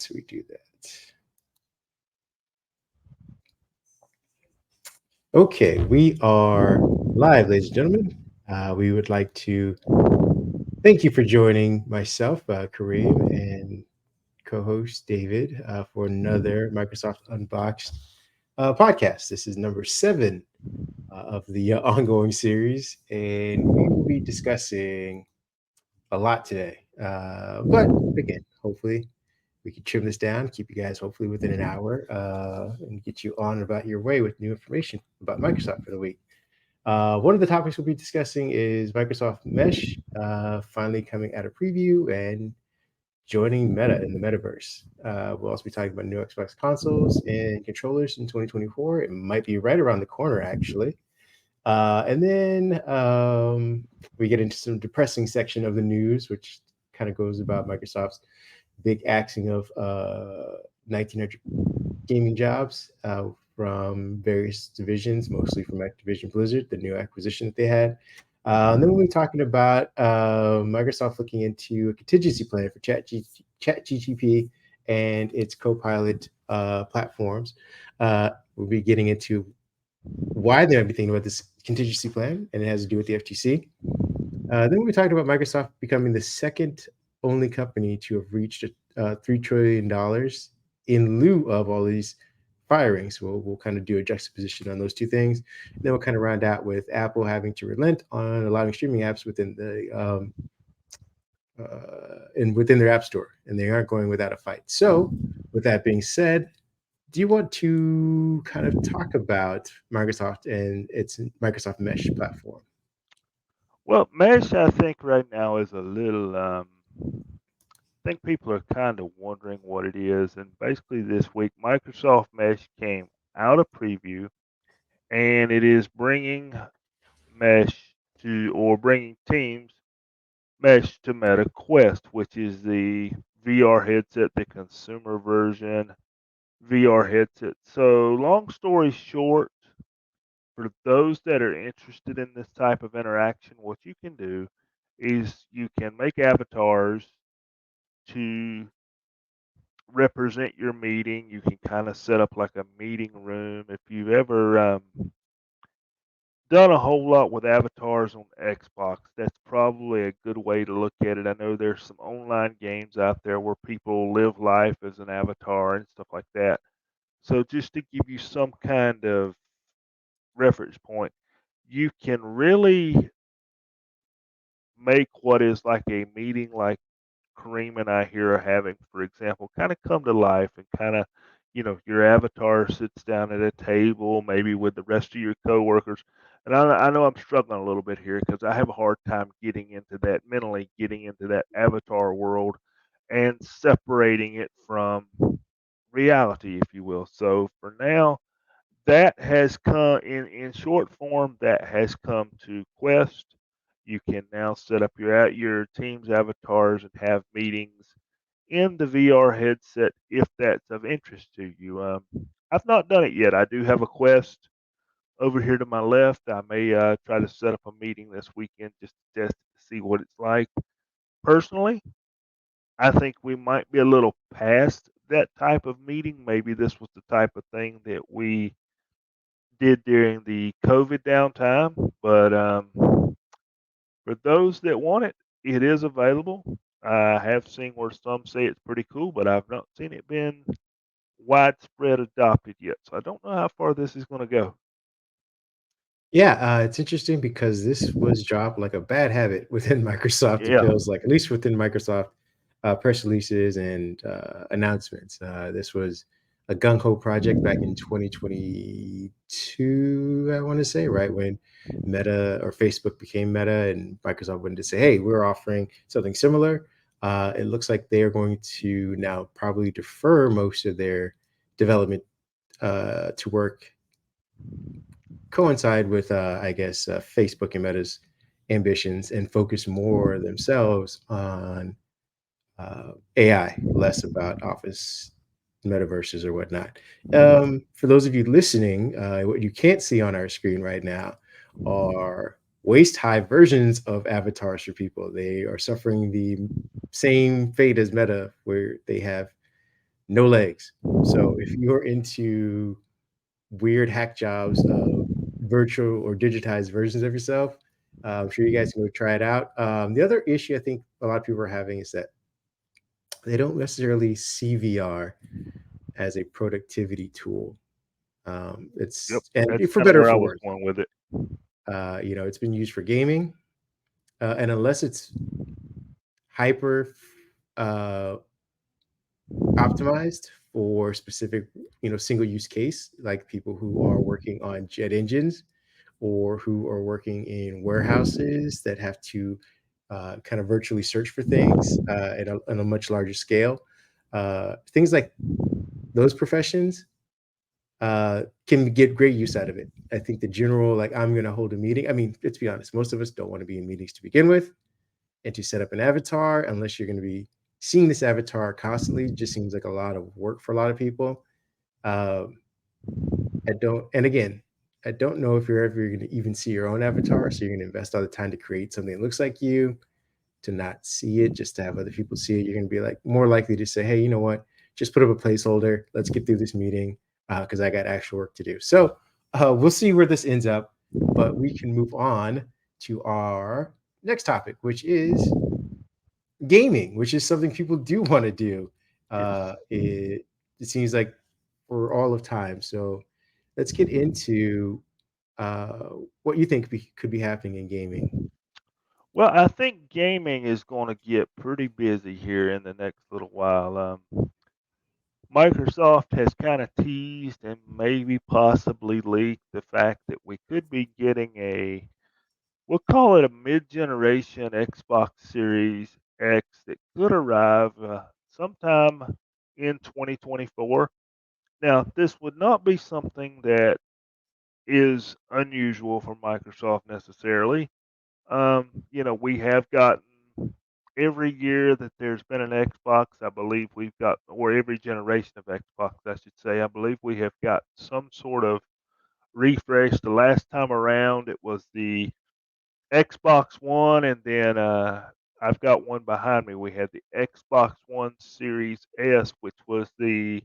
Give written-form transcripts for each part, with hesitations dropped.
So we do that. Okay, we are live, ladies and gentlemen. We would like to thank you for joining myself, Kareem, and co-host David for another Microsoft Unboxed podcast. This is number 7 of the ongoing series, and we will be discussing a lot today. But again, hopefully we can trim this down, keep you guys hopefully within an hour, and get you on about your way with new information about Microsoft for the week. One of the topics we'll be discussing is Microsoft Mesh finally coming out of preview and joining Meta in the metaverse. We'll also be talking about new Xbox consoles and controllers in 2024. It might be right around the corner, actually. And then we get into some depressing section of the news, which kind of goes about Microsoft's big axing of 1,900 gaming jobs from various divisions, mostly from Activision Blizzard, the new acquisition that they had. And then we'll be talking about Microsoft looking into a contingency plan for ChatGPT and its Copilot platforms. We'll be getting into why they might be thinking about this contingency plan, and it has to do with the FTC. Then we'll be talking about Microsoft becoming the second only company to have reached $3 trillion in lieu of all these firings. We'll kind of do a juxtaposition on those two things. Then we'll kind of round out with Apple having to relent on allowing streaming apps within the within their app store, and they aren't going without a fight. So, with that being said, do you want to kind of talk about Microsoft and its Microsoft Mesh platform? Well, Mesh, I think right now is a little. I think people are kind of wondering what it is. And basically, this week, Microsoft Mesh came out of preview, and it is bringing Mesh to, or bringing Teams Mesh to Meta Quest, which is the VR headset, the consumer version VR headset. So, long story short, for those that are interested in this type of interaction, what you can do is you can make avatars to represent your meeting. You can kind of set up like a meeting room. If you've ever done a whole lot with avatars on Xbox, that's probably a good way to look at it. I know there's some online games out there where people live life as an avatar and stuff like that. So, just to give you some kind of reference point, you can really make what is like a meeting like Kareem and I here are having, for example, kind of come to life and kind of, your avatar sits down at a table, maybe with the rest of your coworkers. And I know I'm struggling a little bit here because I have a hard time getting into that mentally, getting into that avatar world and separating it from reality, if you will. So for now, that has come in short form. That has come to Quest. You can now set up your team's avatars and have meetings in the VR headset if that's of interest to you. I've not done it yet. I do have a Quest over here to my left. I may try to set up a meeting this weekend just to test it to see what it's like. Personally, I think we might be a little past that type of meeting. Maybe this was the type of thing that we did during the COVID downtime. But for those that want it, it is available. I have seen where some say it's pretty cool, but I've not seen it been widespread adopted yet. So I don't know how far this is going to go. Yeah, it's interesting because this was dropped like a bad habit within Microsoft. It Yeah. feels like, at least within Microsoft press releases and announcements. This was a gung ho project back in 2022, I want to say, right when Meta or Facebook became Meta, and Microsoft wanted to say, "Hey, we're offering something similar." It looks like they are going to now probably defer most of their development to work coincide with, I guess, Facebook and Meta's ambitions and focus more themselves on AI, less about Office metaverses or whatnot. For those of you listening, what you can't see on our screen right now are waist high versions of avatars for people. They are suffering the same fate as Meta, where they have no legs. So if you're into weird hack jobs of virtual or digitized versions of yourself, I'm sure you guys can go try it out. The other issue I think a lot of people are having is that they don't necessarily see VR as a productivity tool. Yep, It's and that's for kind of better or where I for was worse. going with it. It's been used for gaming, and unless it's hyper uh, optimized for specific, single use case, like people who are working on jet engines or who are working in warehouses that have to kind of virtually search for things on a much larger scale. Things like those professions can get great use out of it. I think the general, like, I'm going to hold a meeting. I mean, let's be honest, most of us don't want to be in meetings to begin with. And to set up an avatar, unless you're going to be seeing this avatar constantly, just seems like a lot of work for a lot of people. Um, I don't, and again, I don't know if you're ever going to even see your own avatar. So you're going to invest all the time to create something that looks like you, to not see it, just to have other people see it. You're going to be like more likely to say, hey, you know what? Just put up a placeholder. Let's get through this meeting because I got actual work to do. So we'll see where this ends up, but we can move on to our next topic, which is gaming, which is something people do want to do. Yes. It seems like for all of time. So let's get into uh, what you think could be happening in gaming. Well, I think gaming is going to get pretty busy here in the next little while. Microsoft has kind of teased and maybe possibly leaked the fact that we could be getting we'll call it a mid-generation Xbox Series X that could arrive sometime in 2024. Now, this would not be something that is unusual for Microsoft necessarily. We have gotten every year that there's been an Xbox, I believe we've got, or every generation of Xbox, I should say, I believe we have got some sort of refresh. The last time around, it was the Xbox One, and then I've got one behind me. We had the Xbox One Series S, which was the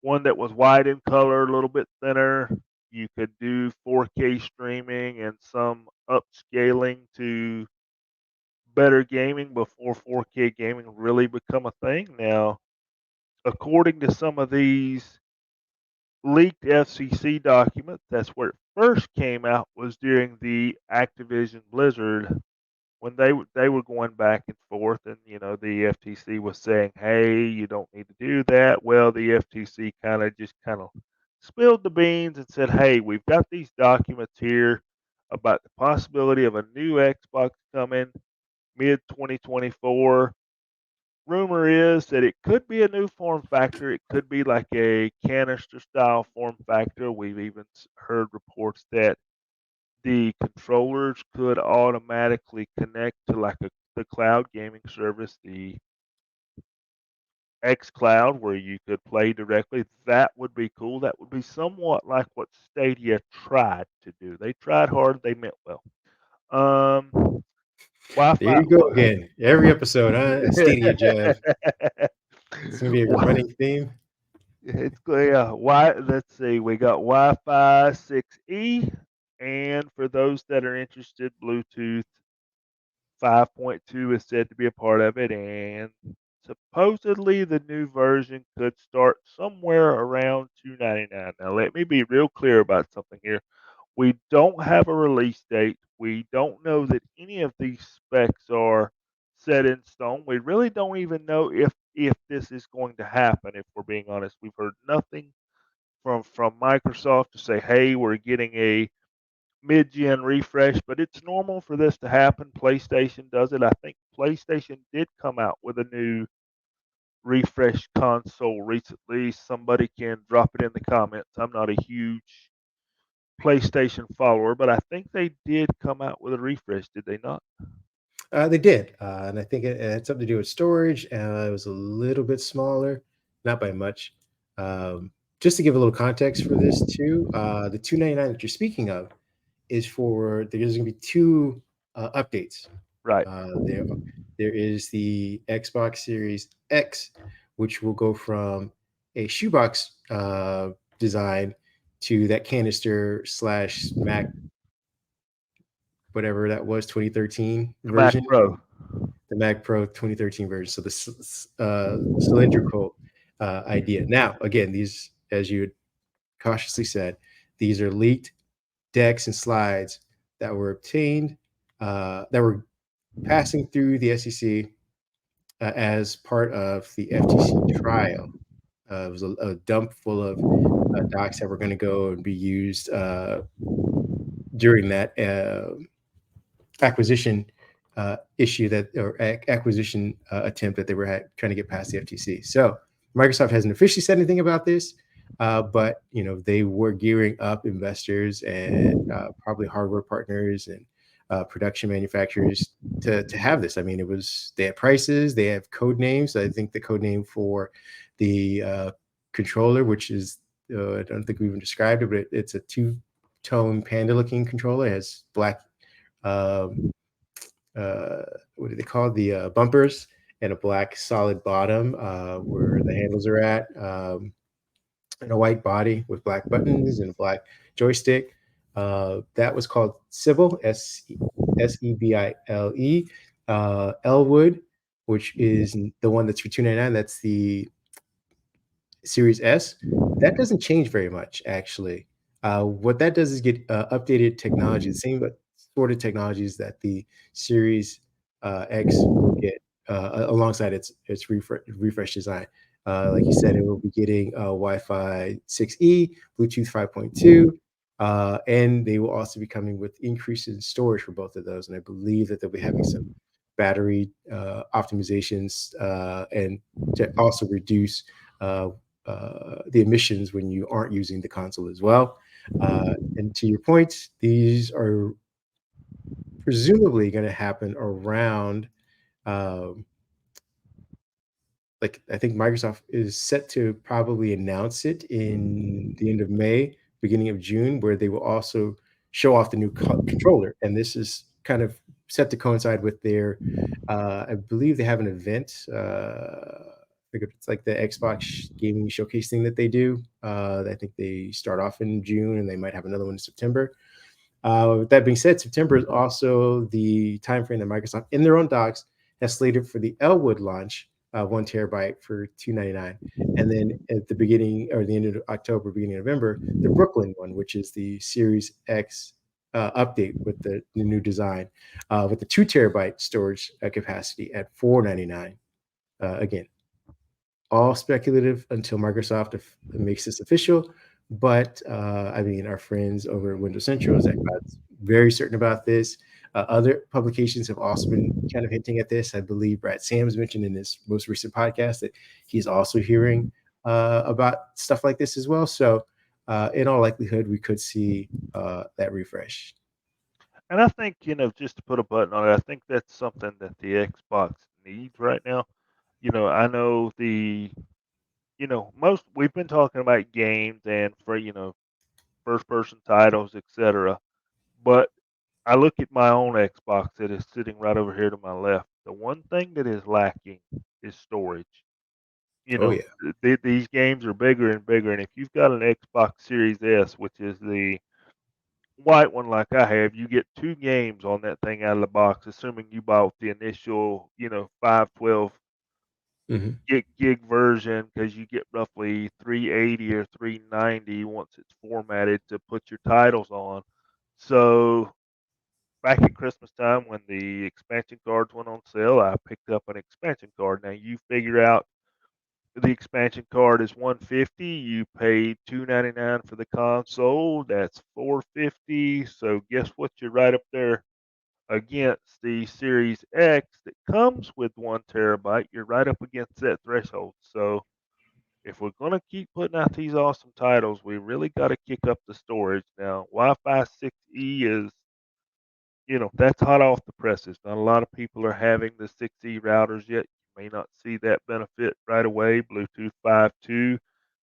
one that was white in color, a little bit thinner. You could do 4K streaming and some upscaling to better gaming before 4K gaming really become a thing. Now, according to some of these leaked FCC documents, that's where it first came out was during the Activision Blizzard when they were going back and forth, and the FTC was saying, "Hey, you don't need to do that." Well, the FTC kind of spilled the beans and said, "Hey, we've got these documents here about the possibility of a new Xbox coming mid 2024. Rumor is that it could be a new form factor. It could be like a canister style form factor. We've even heard reports that the controllers could automatically connect to like the cloud gaming service, the X Cloud, where you could play directly. That would be cool. That would be somewhat like what Stadia tried to do. They tried hard. They meant well. Um, There Wi-Fi. you go again. Every episode, huh? A Stadia Jab. It's gonna be a Wi- running theme. It's yeah. Let's see. We got Wi-Fi 6E, and for those that are interested, Bluetooth 5.2 is said to be a part of it, and supposedly the new version could start somewhere around 299. Now, let me be real clear about something here. We don't have a release date. We don't know that any of these specs are set in stone. We really don't even know if this is going to happen. If we're being honest, we've heard nothing from Microsoft to say, "Hey, we're getting a mid-gen refresh," but it's normal for this to happen. PlayStation does it. I think PlayStation did come out with a new refresh console recently. Somebody can drop it in the comments. I'm not a huge PlayStation follower, but I think they did come out with a refresh, did they not? They did, and I think it had something to do with storage. It was a little bit smaller, not by much. Um, just to give a little context for this too, the 299 that you're speaking of is for there's going to be two updates. Right. There is the Xbox Series X, which will go from a shoebox design to that canister slash Mac, whatever that was, 2013 The Mac version, Pro. the Mac Pro 2013 version. So the cylindrical idea. Now, again, these, as you cautiously said, these are leaked decks and slides that were obtained, that were passing through the SEC as part of the FTC trial. It was a dump full of docs that were going to go and be used during that acquisition issue that, or acquisition attempt that they were trying to get past the FTC. So Microsoft hasn't officially said anything about this, but they were gearing up investors and probably hardware partners and production manufacturers to have this. I mean, they had prices, they have code names. I think the code name for the controller, which is I don't think we even described it, but it's a two-tone panda-looking controller. It has black um, what do they call the bumpers and a black solid bottom where the handles are at, and a white body with black buttons and a black joystick. That was called Sybil, Sebile. Elwood, which is the one that's for $299. That's the Series S. That doesn't change very much, actually. What that does is get updated technology, the same sort of technologies that the Series X will get alongside its refresh design. Like you said, it will be getting Wi-Fi 6E, Bluetooth 5.2, and they will also be coming with increases in storage for both of those. And I believe that they'll be having some battery optimizations and to also reduce uh, the emissions when you aren't using the console as well. And to your point, these are presumably going to happen around, um, like I think Microsoft is set to probably announce it in the end of May, beginning of June, where they will also show off the new controller. And this is kind of set to coincide with their, I believe they have an event. I think it's like the Xbox gaming showcase thing that they do. I think they start off in June and they might have another one in September. With that being said, September is also the timeframe that Microsoft, in their own docs, has slated for the Elwood launch, 1 terabyte for $299, and then at the beginning or the end of October, beginning of November, the Brooklyn one, which is the Series X update with the new design, with the 2 terabyte storage capacity at $499. Again, all speculative until Microsoft makes this official. But I mean, our friends over at Windows Central, Zach Cloud's very certain about this. Other publications have also been kind of hinting at this. I believe Brad Sams mentioned in his most recent podcast that he's also hearing about stuff like this as well. So, in all likelihood, we could see that refresh. And I think, just to put a button on it, I think that's something that the Xbox needs right now. I know most we've been talking about games and for, first person titles, etc. But I look at my own Xbox that is sitting right over here to my left. The one thing that is lacking is storage. Oh yeah. These games are bigger and bigger, and if you've got an Xbox Series S, which is the white one like I have, you get two games on that thing out of the box, assuming you bought the initial, 512 Hmm. gig version, because you get roughly 380 or 390 once it's formatted to put your titles on. So back at Christmas time when the expansion cards went on sale, I picked up an expansion card. Now you figure out the expansion card is 150. You paid 299 for the console. That's 450. So guess what? You're right up there against the Series X that comes with 1 terabyte. You're right up against that threshold. So if we're gonna keep putting out these awesome titles, we really got to kick up the storage. Now, Wi-Fi 6E is, that's hot off the presses. Not a lot of people are having the 6E routers yet. You may not see that benefit right away. Bluetooth 5.2,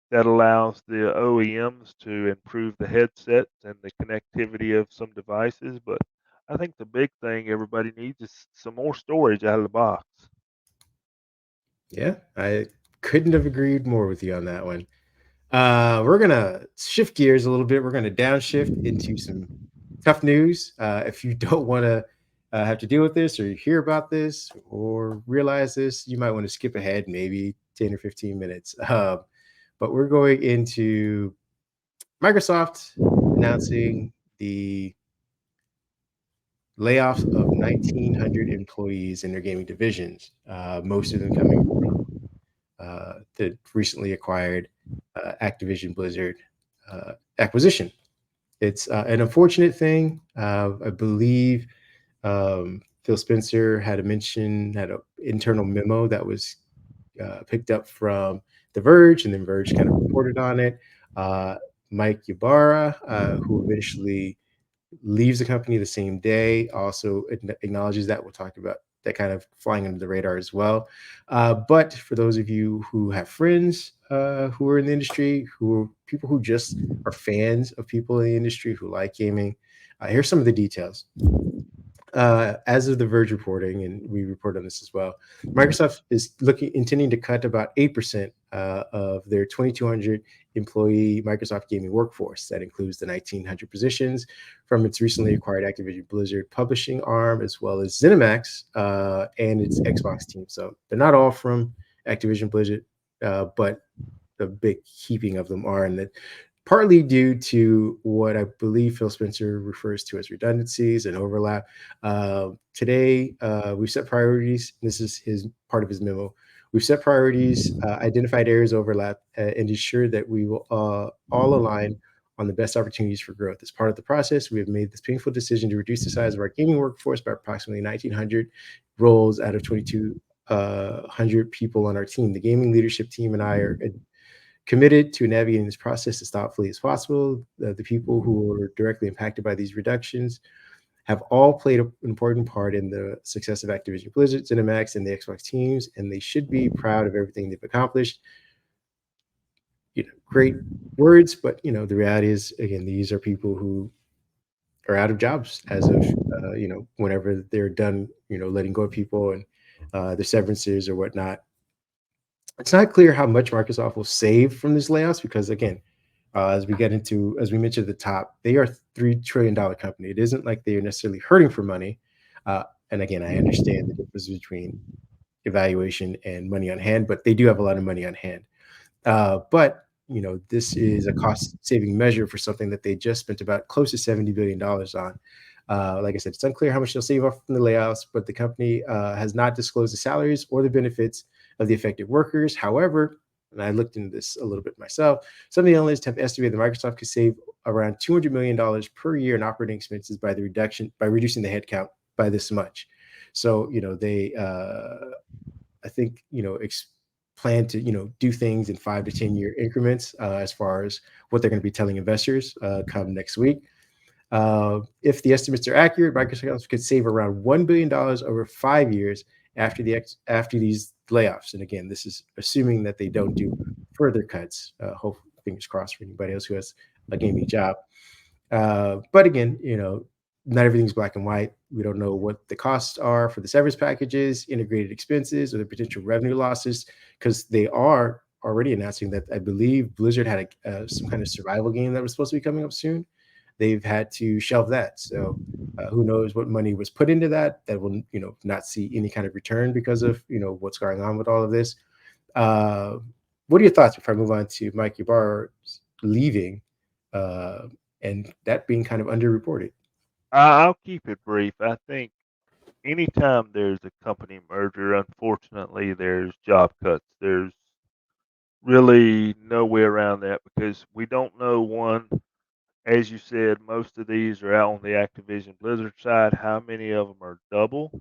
that allows the OEMs to improve the headsets and the connectivity of some devices. But I think the big thing everybody needs is some more storage out of the box. Yeah, I Couldn't have agreed more with you on that one. We're gonna shift gears a little bit. We're gonna downshift into some tough news. If you don't want to have to deal with this, or you hear about this, or realize this, you might want to skip ahead maybe 10 or 15 minutes. But we're going into Microsoft announcing the layoffs of 1,900 employees in their gaming divisions, most of them coming from the recently acquired Activision Blizzard acquisition. It's an unfortunate thing. I believe Phil Spencer had an internal memo that was picked up from The Verge, and then Verge kind of reported on it. Uh, Mike Ybarra, who eventually leaves the company the same day, also acknowledges that. We'll talk about that kind of flying under the radar as well. But for those of you who have friends who are in the industry, who are people who just are fans of people in the industry who like gaming, here's some of the details. As of the Verge reporting, and we report on this as well, Microsoft is intending to cut about 8% of their 2,200 employee Microsoft gaming workforce. That includes the 1,900 positions from its recently acquired Activision Blizzard publishing arm, as well as ZeniMax and its Xbox team. So they're not all from Activision Blizzard, but a big heaping of them are, and that partly due to what I believe Phil Spencer refers to as redundancies and overlap. Today, we've set priorities. This is his part of his memo. We've set priorities, identified areas of overlap, and ensured that we will all align on the best opportunities for growth. As part of the process, we have made this painful decision to reduce the size of our gaming workforce by approximately 1,900 roles out of 2,200 people on our team. The gaming leadership team and I are committed to navigating this process as thoughtfully as possible. The people who are directly impacted by these reductions have all played an important part in the success of Activision Blizzard, ZeniMax, and the Xbox teams, and they should be proud of everything they've accomplished. Great words, but the reality is, again, these are people who are out of jobs as of whenever they're done, letting go of people and the severances or whatnot. It's not clear how much Microsoft will save from these layoffs because, again, as we mentioned at the top, they are $3 trillion company. It isn't like they are necessarily hurting for money. And again, I understand the difference between evaluation and money on hand, but they do have a lot of money on hand. But this is a cost-saving measure for something that they just spent about close to $70 billion on. Like I said, it's unclear how much they'll save off from the layoffs, but the company has not disclosed the salaries or the benefits of the affected workers. However, and I looked into this a little bit myself, some of the analysts have estimated that Microsoft could save around $200 million per year in operating expenses by reducing the headcount by this much. So they I think plan to do things in 5 to 10 year increments as far as what they're going to be telling investors come next week. If the estimates are accurate, Microsoft could save around $1 billion over 5 years after these layoffs. And again, this is assuming that they don't do further cuts. Hope fingers crossed for anybody else who has a gaming job. But again, not everything's black and white. We don't know what the costs are for the severance packages, integrated expenses, or the potential revenue losses, because they are already announcing that I believe Blizzard had some kind of survival game that was supposed to be coming up soon. They've had to shelve that. So who knows what money was put into that will, not see any kind of return because of, what's going on with all of this. Uh, what are your thoughts before I move on to Mike Ybarra leaving uh, and that being kind of underreported? I'll keep it brief. I think anytime there's a company merger, unfortunately, there's job cuts. There's really no way around that because we don't know one. As you said, most of these are out on the Activision Blizzard side. How many of them are double?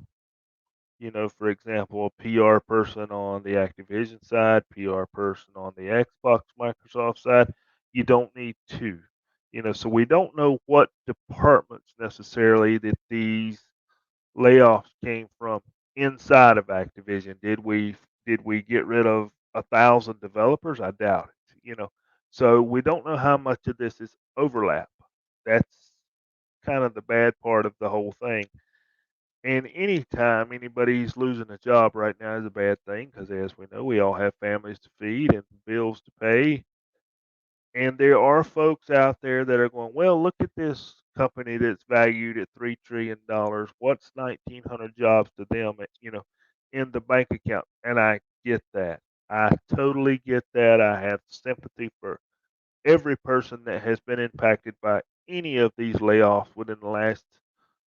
For example, a PR person on the Activision side, PR person on the Xbox Microsoft side. You don't need two. So we don't know what departments necessarily that these layoffs came from inside of Activision. Did we get rid of 1,000 developers? I doubt it. So we don't know how much of this is overlap. That's kind of the bad part of the whole thing. And anytime anybody's losing a job right now is a bad thing because, as we know, we all have families to feed and bills to pay. And there are folks out there that are going, well, look at this company that's valued at $3 trillion. What's 1,900 jobs to them, in the bank account? And I get that. I totally get that. I have sympathy for every person that has been impacted by any of these layoffs within the last,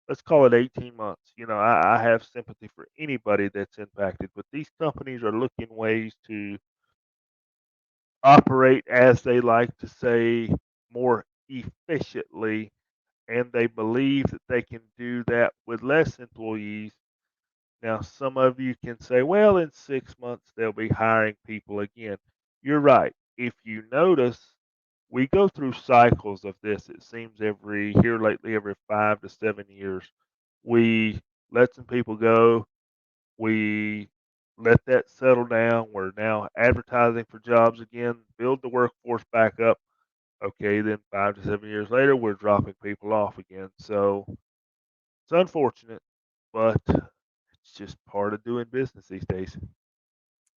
let's call it 18 months. I have sympathy for anybody that's impacted, but these companies are looking ways to operate, as they like to say, more efficiently, and they believe that they can do that with less employees. Now, some of you can say, well, in 6 months, they'll be hiring people again. You're right. If you notice, we go through cycles of this. It seems here lately, every 5 to 7 years, we let some people go. We let that settle down. We're now advertising for jobs again, build the workforce back up. Okay, then 5 to 7 years later, we're dropping people off again. So it's unfortunate, but it's just part of doing business these days.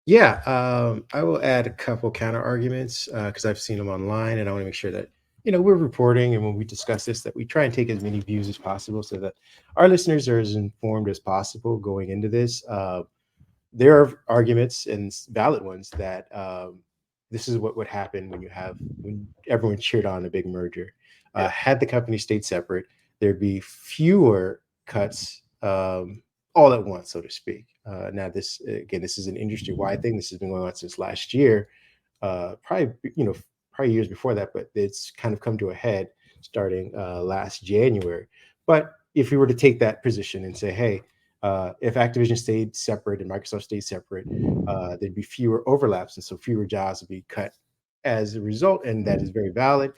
Yeah, I will add a couple counter arguments because I've seen them online, and I want to make sure that we're reporting, and when we discuss this, that we try and take as many views as possible, so that our listeners are as informed as possible going into this. There are arguments and valid ones that this is what would happen when everyone cheered on a big merger. Yeah, Had the company stayed separate, there'd be fewer cuts all at once, so to speak. Now, this again, this is an industry-wide thing. This has been going on since last year, probably probably years before that, but it's kind of come to a head starting last January. But if we were to take that position and say, hey, if Activision stayed separate and Microsoft stayed separate, there'd be fewer overlaps, and so fewer jobs would be cut as a result, and that is very valid.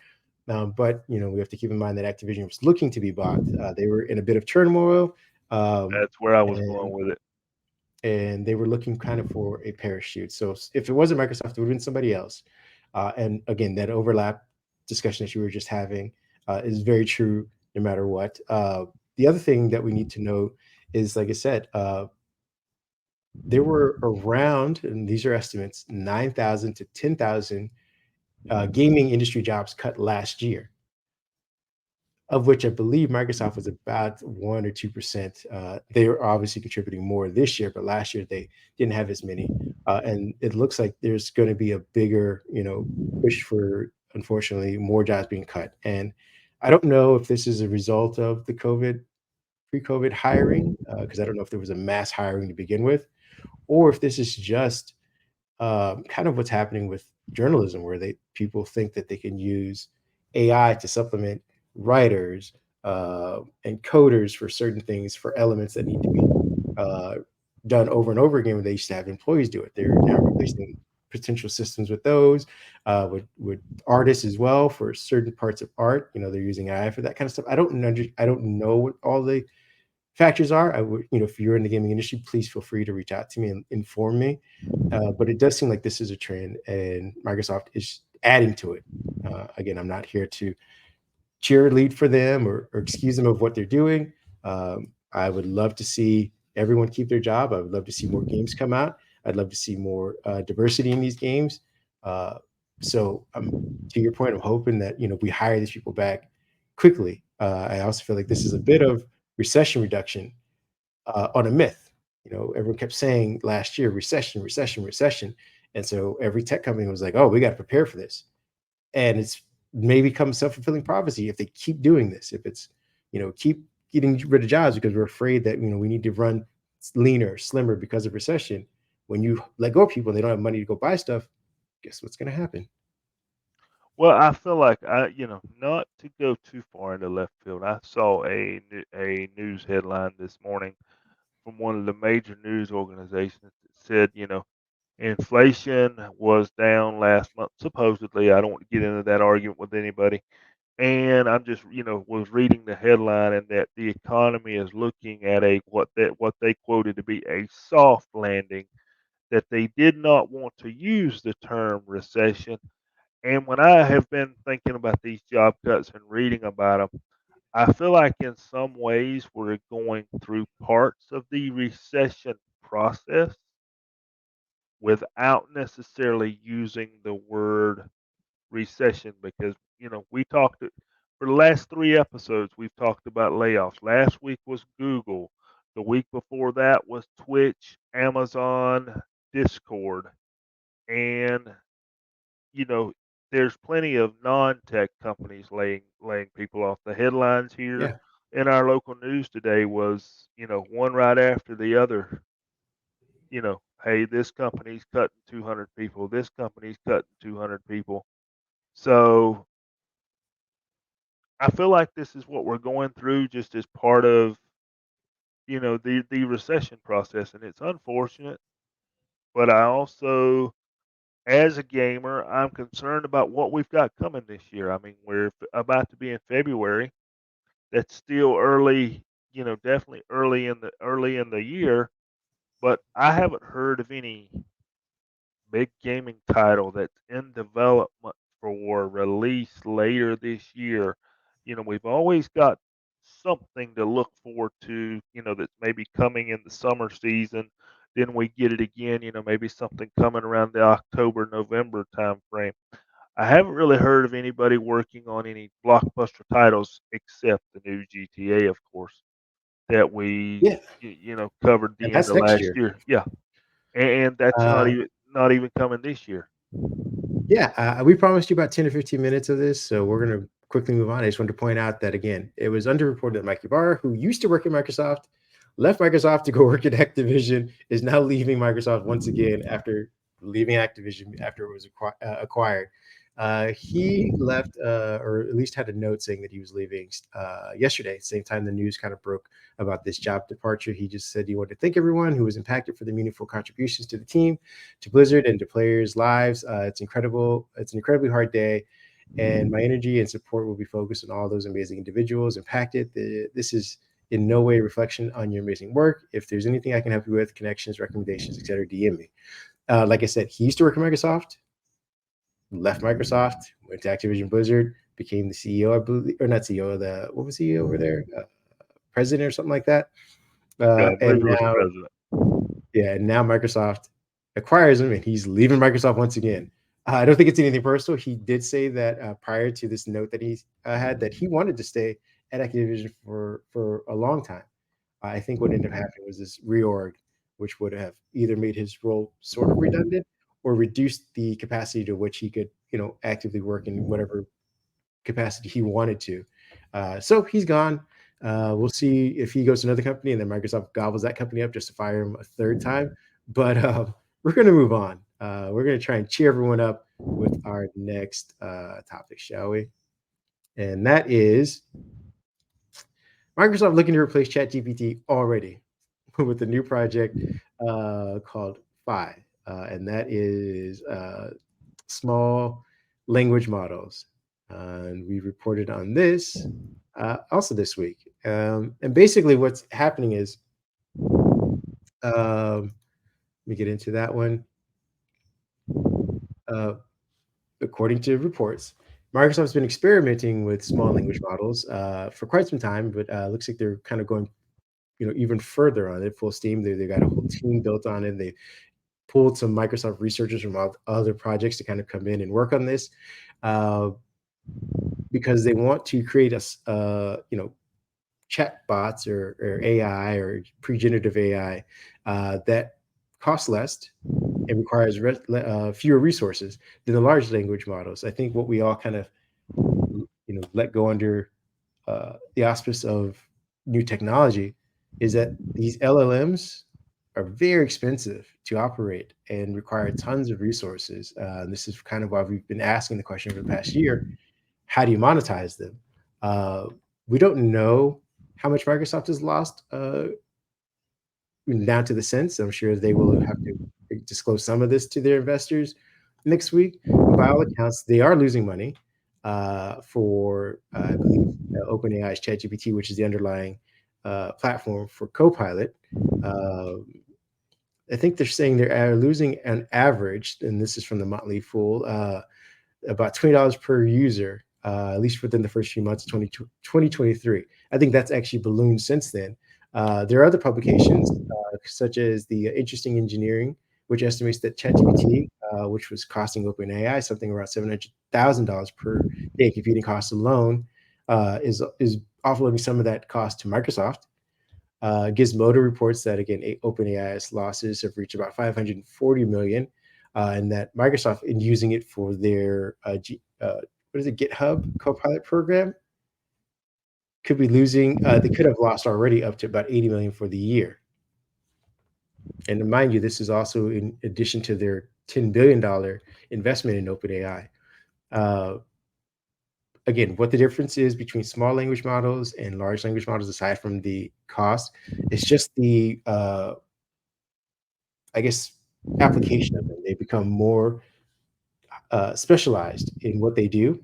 But we have to keep in mind that Activision was looking to be bought. They were in a bit of turmoil, that's where I was going and with it. they were looking kind of for a parachute. So if it wasn't Microsoft, it would have been somebody else. And again, that overlap discussion that you were just having is very true no matter what. The other thing that we need to know is, like I said, there were around, and these are estimates, 9,000 to 10,000 gaming industry jobs cut last year, of which I believe Microsoft was about 1 or 2%. They are obviously contributing more this year, but last year they didn't have as many. And it looks like there's going to be a bigger, push for, unfortunately, more jobs being cut. And I don't know if this is a result of the pre-COVID hiring, because I don't know if there was a mass hiring to begin with, or if this is just kind of what's happening with journalism, where they people think that they can use AI to supplement writers and coders for certain things, for elements that need to be uh, done over and over again. When they used to have employees do it, they're now replacing potential systems with those, with artists as well for certain parts of art. They're using AI for that kind of stuff. I don't know what all the factors are. I would, if you're in the gaming industry, please feel free to reach out to me and inform me. But it does seem like this is a trend, and Microsoft is adding to it. Again, I'm not here to cheerlead for them or excuse them of what they're doing. I would love to see everyone keep their job. I would love to see more games come out. I'd love to see more diversity in these games. Uh, so, to your point, I'm hoping that we hire these people back quickly. I also feel like this is a bit of recession reduction on a myth. Everyone kept saying last year, recession, recession, recession. And so every tech company was like, oh, we got to prepare for this. And it's may become self-fulfilling prophecy if they keep doing this. If it's, keep getting rid of jobs because we're afraid that, we need to run leaner, slimmer because of recession. When you let go of people and they don't have money to go buy stuff, guess what's going to happen? Well, I feel like not to go too far into left field. I saw a news headline this morning from one of the major news organizations that said, inflation was down last month, supposedly. I don't want to get into that argument with anybody. And I'm just, was reading the headline, and that the economy is looking at what they quoted to be a soft landing, that they did not want to use the term recession. And when I have been thinking about these job cuts and reading about them, I feel like in some ways we're going through parts of the recession process without necessarily using the word recession because we talked for the last 3 episodes we've talked about layoffs. Last week was Google. The week before that was Twitch, Amazon, Discord, and you know there's plenty of non-tech companies laying people off. The headlines here Yeah, in our local news today was one right after the other. Hey, this company's cutting 200 people, this company's cutting 200 people. So I feel like this is what we're going through just as part of, the recession process, and it's unfortunate. But I also, as a gamer, I'm concerned about what we've got coming this year. I mean, we're about to be in February. That's still early, definitely early in the year. But I haven't heard of any big gaming title that's in development for release later this year. We've always got something to look forward to, that's maybe coming in the summer season. Then we get it again, maybe something coming around the October, November time frame. I haven't really heard of anybody working on any blockbuster titles except the new GTA, of course, that we yeah, covered and the end that's of next last year. year. Yeah, and that's not Uh, even coming this year. Yeah, we promised you about 10 or 15 minutes of this, so we're going to quickly move on. I just wanted to point out that, again, it was underreported that Mike Ybarra, who used to work at Microsoft, left Microsoft to go work at Activision, is now leaving Microsoft once again after leaving Activision after it was acquired. He left, or at least had a note saying that he was leaving yesterday, same time the news kind of broke about this job departure. He just said he wanted to thank everyone who was impacted for the meaningful contributions to the team, to Blizzard, and to players' lives. It's incredible. It's an incredibly hard day, and my energy and support will be focused on all those amazing individuals impacted. This is in no way a reflection on your amazing work. If there's anything I can help you with, connections, recommendations, etc., DM me. Like I said, he used to work at Microsoft, left Microsoft, went to Activision Blizzard, became the CEO, I believe, or not CEO, the what was he over there, president or something like that. Yeah, I believe And he was now, president. yeah, and now Microsoft acquires him, and he's leaving Microsoft once again. I don't think it's anything personal. He did say that prior to this note that he had, that he wanted to stay at Activision for a long time. I think what ended up happening was this reorg, which would have either made his role sort of redundant or reduced the capacity to which he could, actively work in whatever capacity he wanted to. So he's gone. We'll see if he goes to another company and then Microsoft gobbles that company up just to fire him a third time. But we're going to move on. We're going to try and cheer everyone up with our next topic, shall we? And that is Microsoft looking to replace ChatGPT already with a new project called Phi, and that is small language models. And we reported on this also this week. And basically, what's happening is, let me get into that one. Uh, According to reports, Microsoft's been experimenting with small language models for quite some time, but looks like they're kind of going, even further on it, full steam. They got a whole team built on it. They pulled some Microsoft researchers from other projects to kind of come in and work on this. Uh, because they want to create chat bots or AI or pre-generative AI that costs less and requires fewer resources than the large language models. I think what we all kind of let go under the auspice of new technology is that these LLMs are very expensive to operate and require tons of resources. This is kind of why we've been asking the question for the past year: how do you monetize them? Uh, we don't know how much Microsoft has lost down to the cents. I'm sure they will have to disclose some of this to their investors next week. But by all accounts, they are losing money for, I believe, OpenAI's ChatGPT, which is the underlying platform for Copilot. Uh, I think they're saying they're losing an average, and this is from the Motley Fool, about $20 per user at least within the first few months of 2023. I think that's actually ballooned since then. There are other publications, such as the Interesting Engineering, which estimates that ChatGPT, which was costing OpenAI something around $700,000 per day computing costs alone, is offloading some of that cost to Microsoft. Gizmodo reports that again, OpenAI's losses have reached about 540 million, and that Microsoft, in using it for their what is it, GitHub Copilot program, could be losing. They could have lost already up to about 80 million for the year. And mind you, this is also in addition to their $10 billion investment in OpenAI. Uh, Again, what the difference is between small language models and large language models, aside from the cost, it's just the I guess, application of them. They become more specialized in what they do.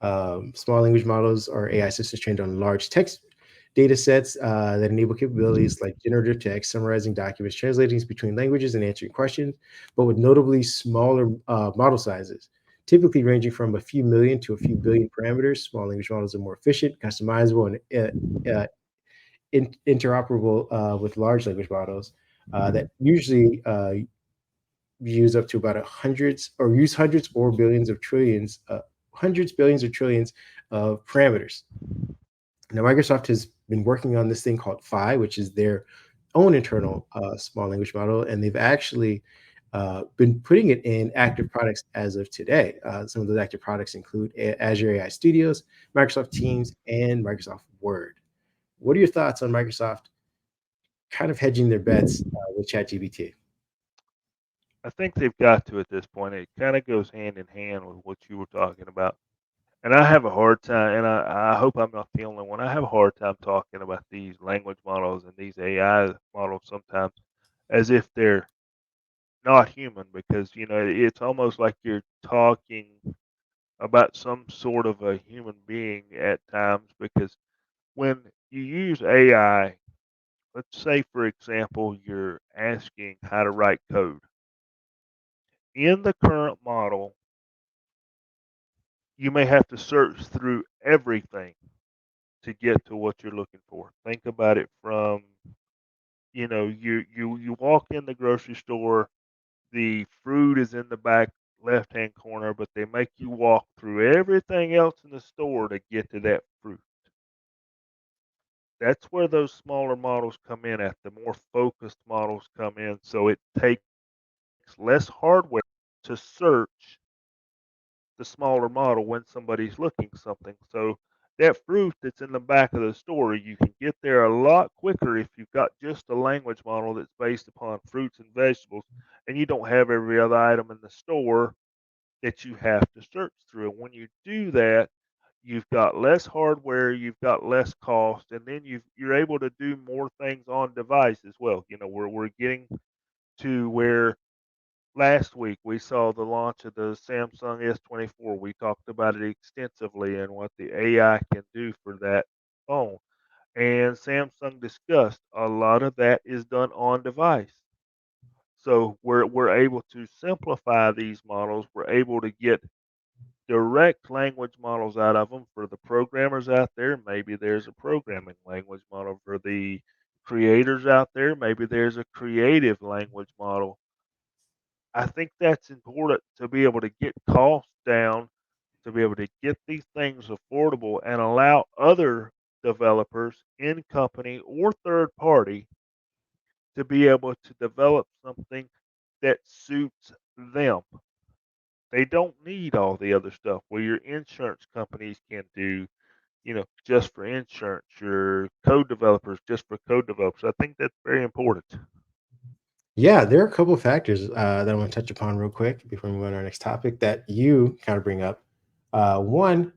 Small language models are AI systems trained on large text data sets that enable capabilities like generative text, summarizing documents, translating between languages, and answering questions, but with notably smaller model sizes, typically ranging from a few million to a few billion parameters. Small language models are more efficient, customizable, and interoperable with large language models that usually use up to about a hundreds or use hundreds or billions of trillions, hundreds, billions, or trillions of parameters. Now, Microsoft has been working on this thing called Phi, which is their own internal small language model, and they've actually been putting it in active products as of today. Some of those active products include Azure AI Studios, Microsoft Teams, and Microsoft Word. What are your thoughts on Microsoft kind of hedging their bets with ChatGPT? I think they've got to at this point. It kind of goes hand in hand with what you were talking about. And I have a hard time, and I hope I'm not the only one. I have a hard time talking about these language models and these AI models sometimes as if they're not human, because it's almost like you're talking about some sort of a human being at times. Because when you use AI, let's say for example, you're asking how to write code. In the current model, you may have to search through everything to get to what you're looking for. Think about it from, you walk in the grocery store, the fruit is in the back left-hand corner, but they make you walk through everything else in the store to get to that fruit. That's where those smaller models come in at, the more focused models come in. So it takes less hardware to search the smaller model when somebody's looking something. So that fruit that's in the back of the store, you can get there a lot quicker if you've got just a language model that's based upon fruits and vegetables, and you don't have every other item in the store that you have to search through. And when you do that, you've got less hardware, you've got less cost, and then you're able to do more things on device as well. We're getting to where last week we saw the launch of the Samsung S24. We talked about it extensively and what the AI can do for that phone. And Samsung discussed a lot of that is done on device. So we're able to simplify these models. We're able to get direct language models out of them for the programmers out there. Maybe there's a programming language model for the creators out there. Maybe there's a creative language model. I think that's important to be able to get costs down, to be able to get these things affordable and allow other developers in company or third party to be able to develop something that suits them. They don't need all the other stuff where your insurance companies can do, just for insurance, your code developers just for code developers. I think that's very important. Yeah, there are a couple of factors that I want to touch upon real quick before we move on to our next topic that you kind of bring up. One,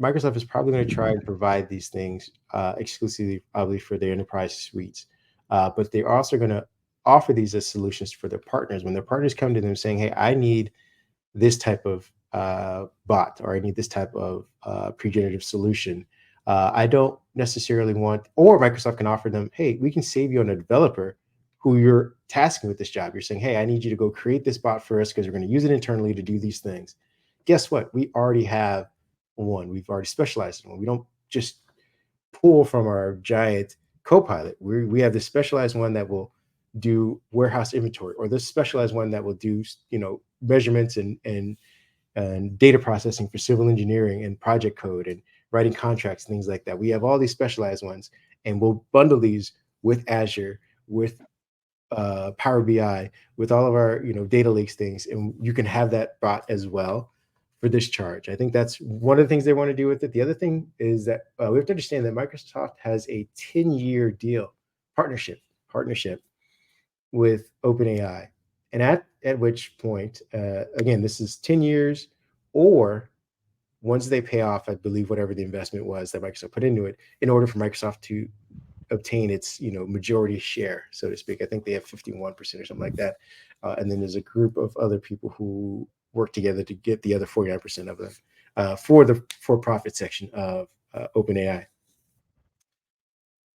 Microsoft is probably going to try and provide these things exclusively, probably for their enterprise suites, but they're also going to offer these as solutions for their partners. When their partners come to them saying, "Hey, I need this type of bot, or I need this type of pre-generative solution." I don't necessarily want, or Microsoft can offer them, "Hey, we can save you on a developer who you're tasking with this job." You're saying, "Hey, I need you to go create this bot for us because we're going to use it internally to do these things." Guess what? We already have one. We've already specialized in one. We don't just pull from our giant Copilot. We have this specialized one that will do warehouse inventory, or this specialized one that will do measurements and data processing for civil engineering and project code and writing contracts, things like that. We have all these specialized ones, and we'll bundle these with Azure, with Power BI, with all of our data lakes things, and you can have that bot as well for this charge. I think that's one of the things they want to do with it. The other thing is that we have to understand that Microsoft has a 10-year deal partnership with OpenAI, and at which point, again, this is 10 years, or once they pay off, I believe whatever the investment was that Microsoft put into it, in order for Microsoft to obtain its majority share, so to speak. I think they have 51% or something like that, and then there's a group of other people who work together to get the other 49% of them for the for-profit section of OpenAI.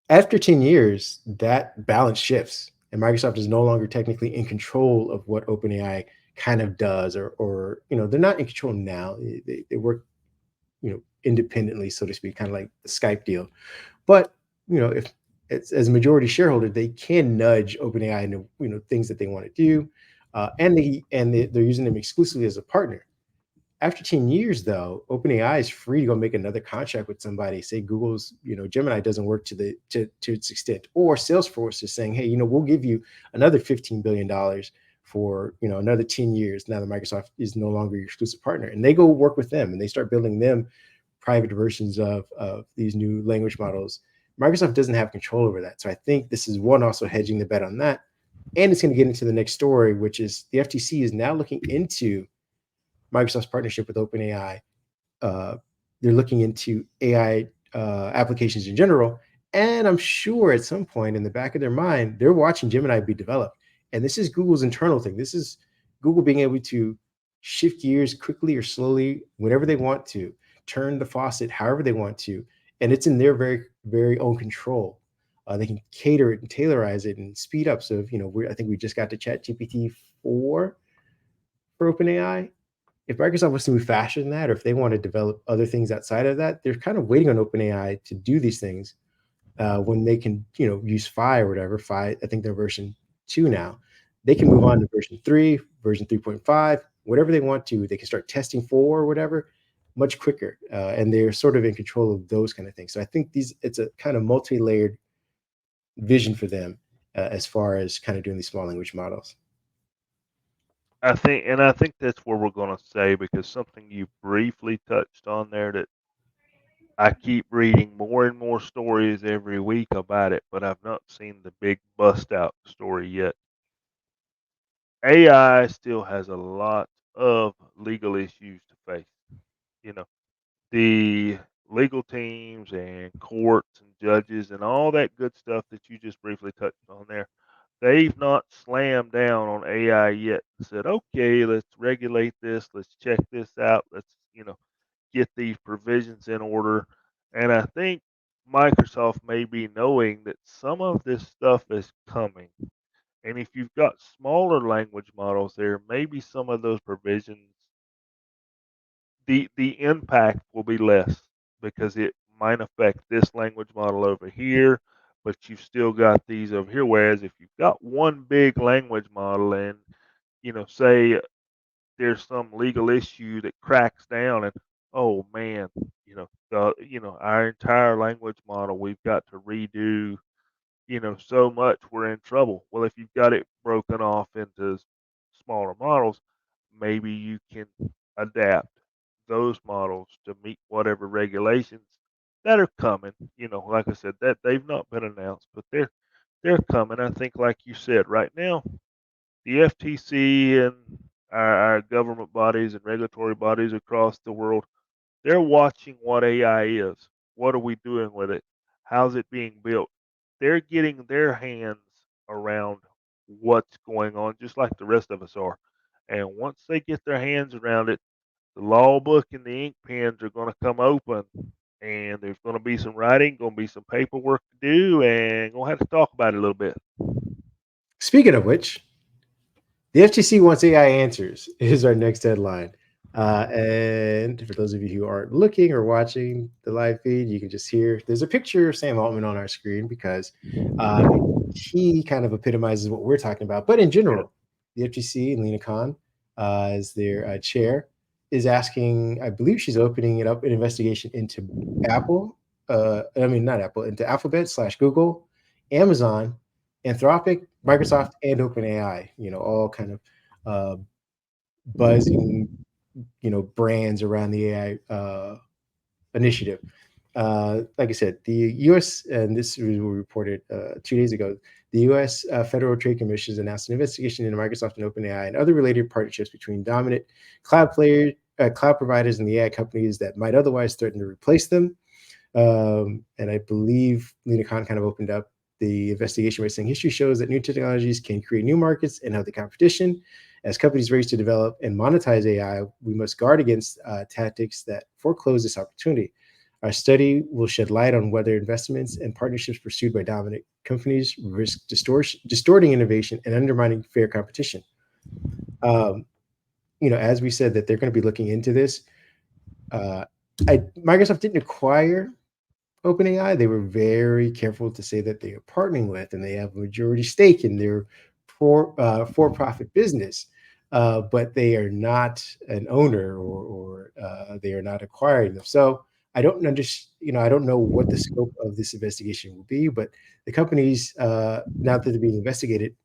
After 10 years, that balance shifts, and Microsoft is no longer technically in control of what OpenAI kind of does, or they're not in control now. They work independently, so to speak, kind of like the Skype deal. But if it's as a majority shareholder, they can nudge OpenAI into things that they want to do, they're using them exclusively as a partner. After 10 years, though, OpenAI is free to go make another contract with somebody. Say Google's Gemini doesn't work to its extent, or Salesforce is saying, hey, we'll give you another $15 billion for another 10 years. Now that Microsoft is no longer your exclusive partner, and they go work with them and they start building them private versions of these new language models. Microsoft doesn't have control over that. So I think this is one, also hedging the bet on that. And it's going to get into the next story, which is the FTC is now looking into Microsoft's partnership with OpenAI. They're looking into AI applications in general. And I'm sure at some point in the back of their mind, they're watching Gemini be developed. And this is Google's internal thing. This is Google being able to shift gears quickly or slowly, whenever they want to, turn the faucet however they want to. And it's in their very, very own control. They can cater it and tailorize it and speed up. So, I think we just got to Chat GPT 4 for OpenAI. If Microsoft was to move faster than that, or if they want to develop other things outside of that, they're kind of waiting on OpenAI to do these things when they can, use Phi or whatever. Phi, I think they're version 2 now. They can move on to version 3, version 3.5, whatever they want to. They can start testing 4 or whatever much quicker, and they're sort of in control of those kind of things. So I think it's a kind of multi-layered vision for them as far as kind of doing these small language models. I think that's where we're going to say, because something you briefly touched on there, that I keep reading more and more stories every week about it, but I've not seen the big bust out story yet. AI still has a lot of legal issues to face. You know, the legal teams and courts and judges and all that good stuff that you just briefly touched on there, they've not slammed down on AI yet and said, okay, let's regulate this, let's check this out, let's, get these provisions in order. And I think Microsoft may be knowing that some of this stuff is coming. And if you've got smaller language models there, maybe some of those provisions, the impact will be less, because it might affect this language model over here, but you've still got these over here. Whereas if you've got one big language model and, say there's some legal issue that cracks down, and oh man, our entire language model, we've got to redo, so much, we're in trouble. Well, if you've got it broken off into smaller models, maybe you can adapt those models to meet whatever regulations that are coming. Like I said, that they've not been announced, but they're coming. I think, like you said, right now, the FTC and our government bodies and regulatory bodies across the world, they're watching what AI is. What are we doing with it? How's it being built? They're getting their hands around what's going on, just like the rest of us are. And once they get their hands around it, the law book and the ink pens are going to come open, and there's going to be some writing, going to be some paperwork to do, and going to have to talk about it a little bit. Speaking of which, the FTC wants AI answers is our next headline. And for those of you who aren't looking or watching the live feed, you can just hear there's a picture of Sam Altman on our screen because uh, he kind of epitomizes what we're talking about. But in Yeah. general, the FTC and Lena Khan, as their chair, is asking, I believe she's opening it up an investigation into Apple. I mean, not Apple, into Alphabet slash Google, Amazon, Anthropic, Microsoft, and OpenAI. All kind of uh, buzzing, brands around the AI initiative. Like I said, the U.S. and this was reported 2 days ago. The U.S. Federal Trade Commission has announced an investigation into Microsoft and OpenAI and other related partnerships between dominant cloud providers, and the AI companies that might otherwise threaten to replace them. And I believe Lena Khan kind of opened up the investigation by saying history shows that new technologies can create new markets and healthy competition. As companies race to develop and monetize AI, we must guard against tactics that foreclose this opportunity. Our study will shed light on whether investments and partnerships pursued by dominant companies risk distorting innovation and undermining fair competition. Um, as we said, that they're going to be looking into this. Uh, Microsoft didn't acquire OpenAI. They were very careful to say that they are partnering with and they have a majority stake in their for-profit business, but they are not an owner, or they are not acquiring them. So I don't understand. I don't know what the scope of this investigation will be, but the companies, now that they're being investigated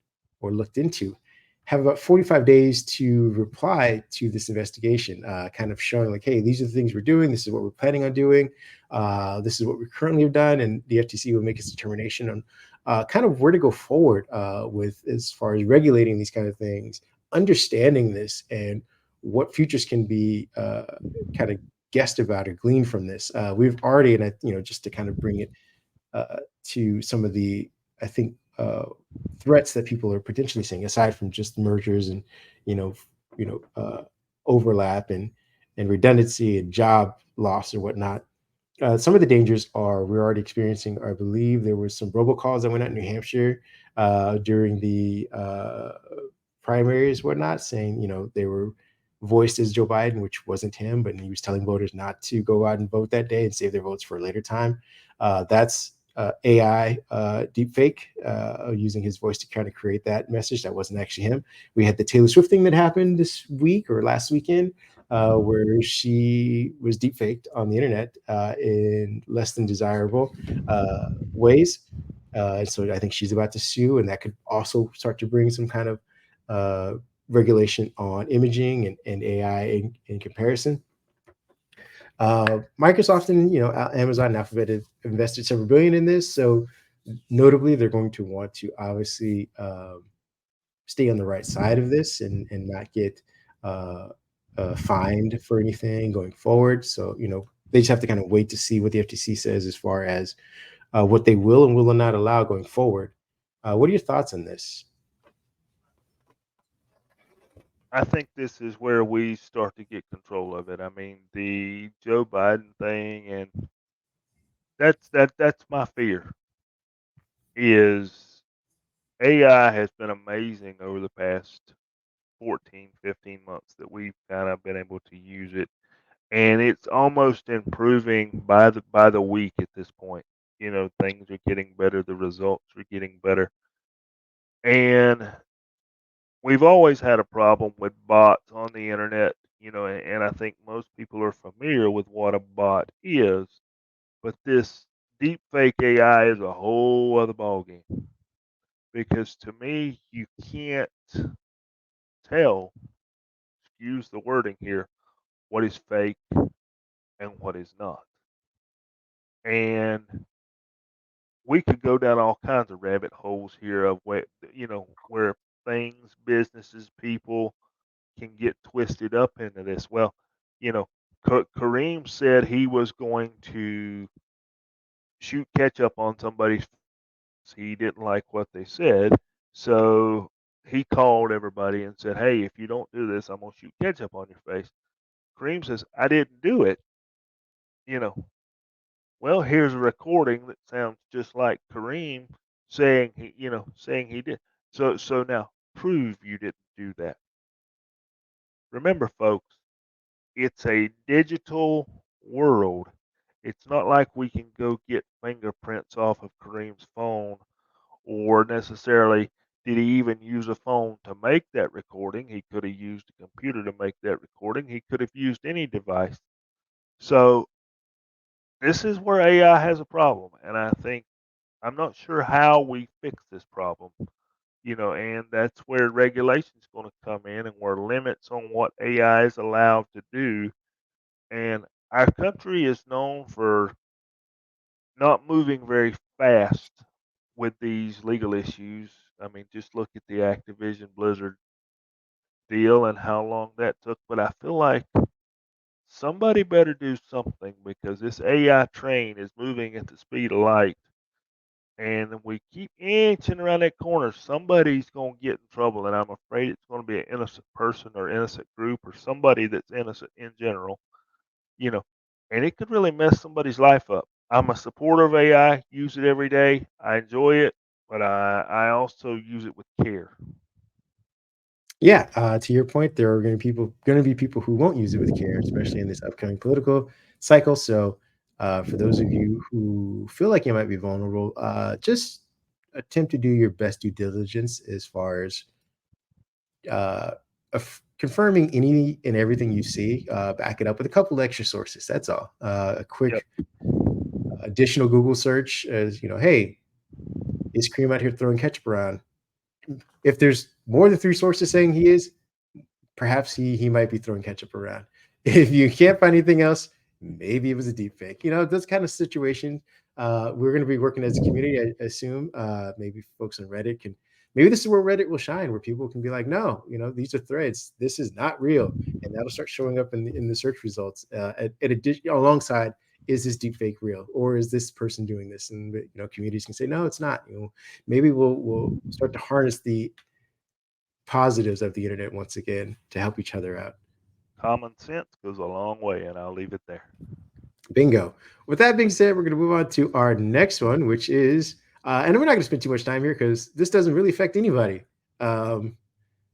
or looked into, have about 45 days to reply to this investigation, kind of showing like, hey, these are the things we're doing. This is what we're planning on doing. This is what we currently have done, and the FTC will make its determination on kind of where to go forward with as far as regulating these kind of things, understanding this, and what futures can be kind of guessed about or gleaned from this. We've already, and just to kind of bring it to some of the, I think, threats that people are potentially seeing, aside from just mergers and you know, you know, overlap and redundancy and job loss and whatnot. Some of the dangers are we're already experiencing. I believe there was some robocalls that went out in New Hampshire during the primaries, whatnot, saying they were voiced as Joe Biden, which wasn't him, but he was telling voters not to go out and vote that day and save their votes for a later time. That's AI deepfake, using his voice to kind of create that message that wasn't actually him. We had the Taylor Swift thing that happened this week or last weekend, where she was deepfaked on the internet in less than desirable ways. And so I think she's about to sue, and that could also start to bring some kind of uh, regulation on imaging and AI in comparison. Microsoft and Amazon and Alphabet have invested several billion in this, so notably they're going to want to obviously stay on the right side of this and not get uh, fined for anything going forward. So they just have to kind of wait to see what the FTC says as far as what they will and will not allow going forward. What are your thoughts on this? I think this is where we start to get control of it. I mean, the Joe Biden thing, and that's my fear. Is AI has been amazing over the past 14, 15 months that we've kind of been able to use it, and it's almost improving by the week at this point. Things are getting better, the results are getting better, and we've always had a problem with bots on the internet. And I think most people are familiar with what a bot is, but this deep fake AI is a whole other ballgame because to me, you can't tell, excuse the wording here, what is fake and what is not. And we could go down all kinds of rabbit holes here of where things, businesses, people can get twisted up into this. Well, you know, Kareem said he was going to shoot ketchup on somebody's face. He didn't like what they said, so he called everybody and said, "Hey, if you don't do this, I'm gonna shoot ketchup on your face." Kareem says, "I didn't do it." You know, well, here's a recording that sounds just like Kareem saying he did. So now prove you didn't do that. Remember, folks, it's a digital world. It's not like we can go get fingerprints off of Kareem's phone, or necessarily did he even use a phone to make that recording. He could have used a computer to make that recording. He could have used any device. So this is where AI has a problem, and I think I'm not sure how we fix this problem. And that's where regulation's going to come in, and where limits on what AI is allowed to do. And our country is known for not moving very fast with these legal issues. I mean, just look at the Activision Blizzard deal and how long that took. But I feel like somebody better do something, because this AI train is moving at the speed of light. And if we keep inching around that corner, somebody's going to get in trouble. And I'm afraid it's going to be an innocent person or innocent group or somebody that's innocent in general, you know, and it could really mess somebody's life up. I'm a supporter of AI, use it every day. I enjoy it, but I also use it with care. Yeah, to your point, there are going to be people who won't use it with care, especially in this upcoming political cycle. So, for those of you who feel like you might be vulnerable, just attempt to do your best due diligence as far as uh, confirming any and everything you see. Back it up with a couple extra sources. That's all. A Yep. quick additional Google search, as hey, is Cream out here throwing ketchup around? If there's more than three sources saying he is, perhaps he might be throwing ketchup around. If you can't find anything else, maybe it was a deep fake. This kind of situation. We're going to be working as a community, I assume. Maybe folks on Reddit can. Maybe this is where Reddit will shine, where people can be like, no, these are threads. This is not real, and that'll start showing up in the search results. Alongside, is this deep fake real, or is this person doing this? And communities can say, no, it's not. Maybe we'll start to harness the positives of the internet once again to help each other out. Common sense goes a long way, and I'll leave it there. Bingo. With that being said, we're going to move on to our next one, which is, and we're not going to spend too much time here because this doesn't really affect anybody. Um,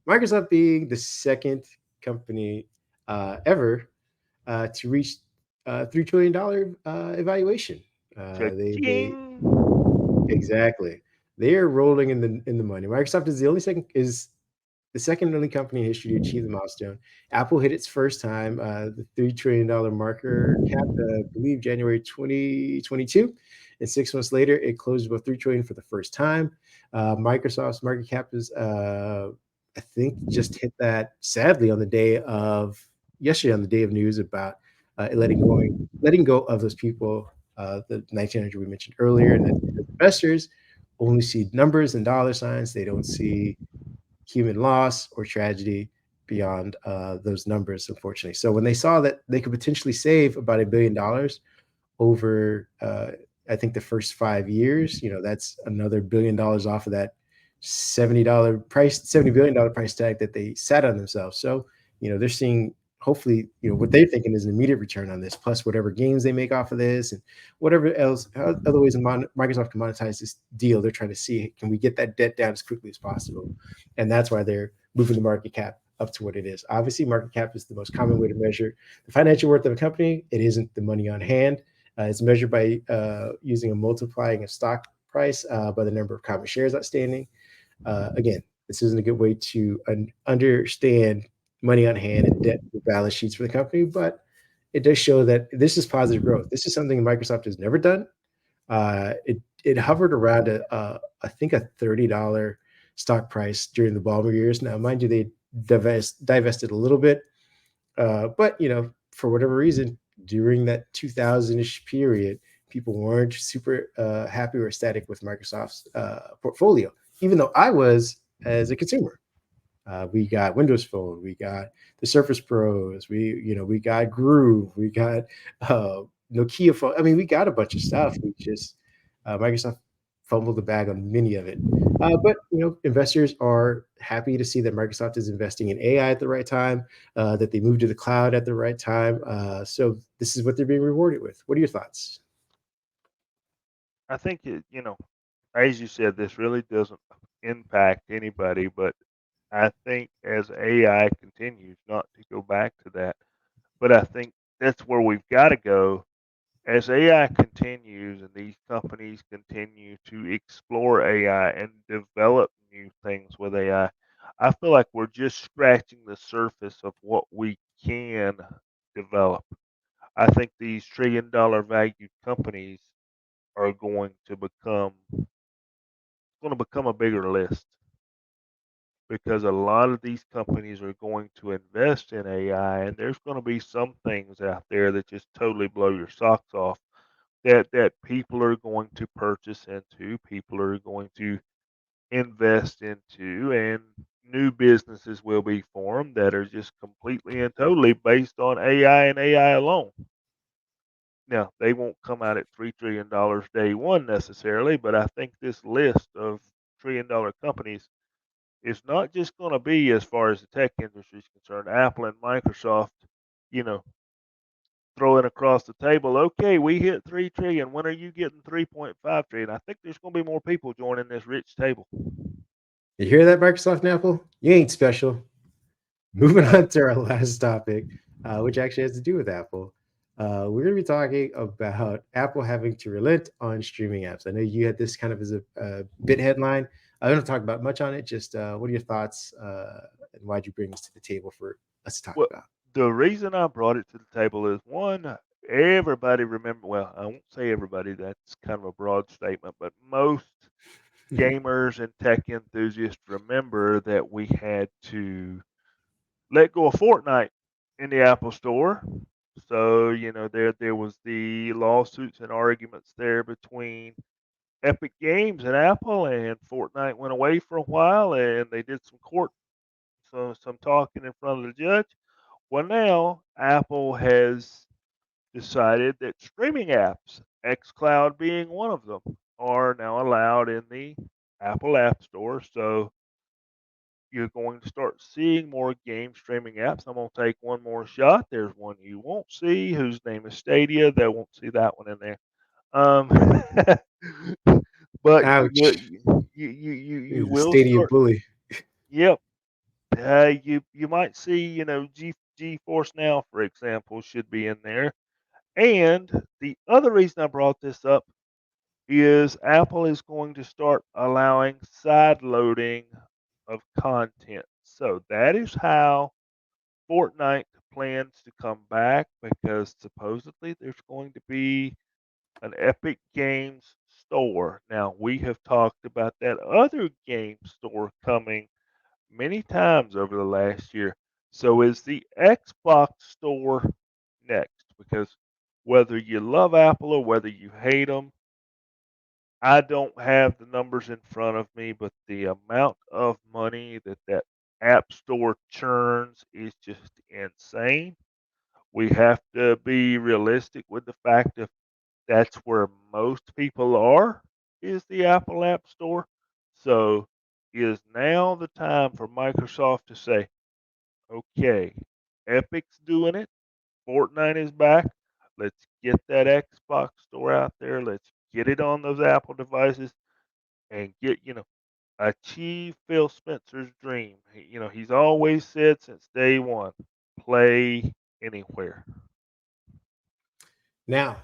Microsoft being the second company ever to reach $3 trillion evaluation. They Cha-ching! exactly. They are rolling in the money. Microsoft is the second only company in history to achieve the milestone. Apple hit its first time, the $3 trillion marker capped, I believe, January 2022. And 6 months later, it closed above $3 trillion for the first time. Microsoft's market cap is, I think, just hit that sadly on the day of yesterday, on the day of news about letting go of those people, the 1900 we mentioned earlier. And that's because investors only see numbers and dollar signs. They don't see human loss or tragedy beyond those numbers, unfortunately. So when they saw that they could potentially save about $1 billion over, I think, the first 5 years, that's another $1 billion off of that $70 billion price tag that they sat on themselves. So they're seeing, hopefully, what they're thinking is an immediate return on this, plus whatever gains they make off of this, and whatever else other ways Microsoft can monetize this deal. They're trying to see, can we get that debt down as quickly as possible, and that's why they're moving the market cap up to what it is. Obviously, market cap is the most common way to measure the financial worth of a company. It isn't the money on hand. It's measured by using a multiplying of stock price by the number of common shares outstanding. Again, this isn't a good way to understand money on hand and debt balance sheets for the company, but it does show that this is positive growth. This is something Microsoft has never done. It hovered around I think a $30 stock price during the Ballmer years. Now, mind you, they divested a little bit, but for whatever reason, during that 2000-ish period, people weren't super happy or ecstatic with Microsoft's portfolio, even though I was as a consumer. We got Windows Phone, we got the Surface Pros, we got Groove, we got Nokia phone. I mean, we got a bunch of stuff. We just Microsoft fumbled the bag on many of it. But investors are happy to see that Microsoft is investing in AI at the right time, that they moved to the cloud at the right time. So this is what they're being rewarded with. What are your thoughts? I think as you said, this really doesn't impact anybody, but I think as AI continues, not to go back to that, But I think that's where we've got to go as AI continues and these companies continue to explore AI and develop new things with AI. I feel like we're just scratching the surface of what we can develop. I think these $1 trillion valued companies are going to become a bigger list because a lot of these companies are going to invest in AI, and there's going to be some things out there that just totally blow your socks off that people are going to purchase into, people are going to invest into, and new businesses will be formed that are just completely and totally based on AI and AI alone. Now, they won't come out at $3 trillion day one necessarily, but I think this list of $1 trillion companies is not just going to be, as far as the tech industry is concerned, Apple and Microsoft, you know, throwing across the table, okay, we hit 3 trillion. When are you getting 3.5 trillion? I think there's going to be more people joining this rich table. You hear that, Microsoft and Apple? You ain't special. Moving Right. on to our last topic, which actually has to do with Apple. We're going to be talking about Apple having to relent on streaming apps. I know you had this kind of as a bit headline. I don't talk about much on it. Just what are your thoughts and why'd you bring this to the table for us to talk Well, about? the reason I brought it to the table is one, everybody remember, well, I won't say everybody, that's kind of a broad statement, but most gamers and tech enthusiasts remember that we had to let go of Fortnite in the Apple Store. So, there was the lawsuits and arguments there between Epic Games and Apple, and Fortnite went away for a while, and they did some talking in front of the judge. Well, now Apple has decided that streaming apps, xCloud being one of them, are now allowed in the Apple App Store. So you're going to start seeing more game streaming apps. I'm going to take one more shot. There's one you won't see, whose name is Stadia. They won't see that one in there. Um, but you will Ouch. you The will Stadia start. bully. Yep. You might see, GeForce Now, for example, should be in there. And the other reason I brought this up is Apple is going to start allowing side loading of content. So that is how Fortnite plans to come back, because supposedly there's going to be an Epic Games store. Now, we have talked about that other game store coming many times over the last year. So, is the Xbox store next? Because whether you love Apple or whether you hate them, I don't have the numbers in front of me, but the amount of money that app store churns is just insane. We have to be realistic with the fact that that's where most people are, is the Apple App Store. So, is now the time for Microsoft to say, okay, Epic's doing it, Fortnite is back. Let's get that Xbox store out there. Let's get it on those Apple devices and achieve Phil Spencer's dream. He's always said since day one, play anywhere. Now,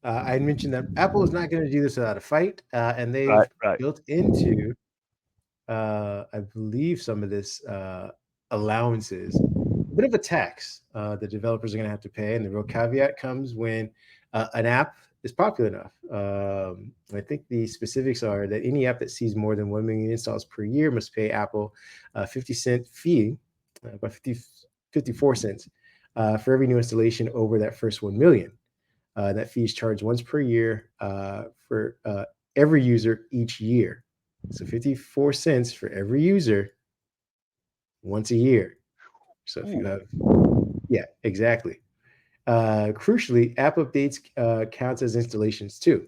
I mentioned that Apple is not going to do this without a fight, and Right, they've right. built into I believe some of this allowances, a bit of a tax the developers are going to have to pay. And the real caveat comes when an app is popular enough. I think the specifics are that any app that sees more than 1 million installs per year must pay Apple a 50-cent fee, about 54 cents, for every new installation over that first 1 million. That fee is charged once per year for every user each year. So 54 cents for every user once a year. So if you Ooh, have, yeah, exactly. Crucially, app updates counts as installations too.